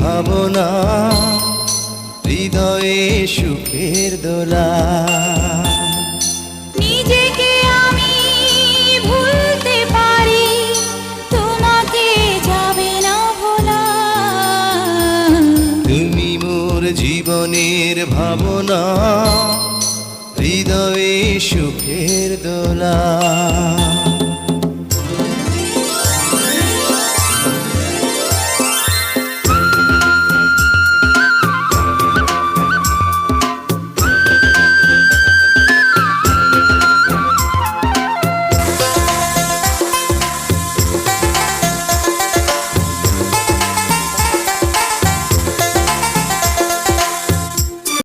ভাবনা, হৃদয়ে সুখের দোলা। নিজেকে আমি ভুলতে পারি, তোমাকে যাবে না ভোলা। তুমি মোর জীবনের ভাবনা, হৃদয়ে সুখের দোলা।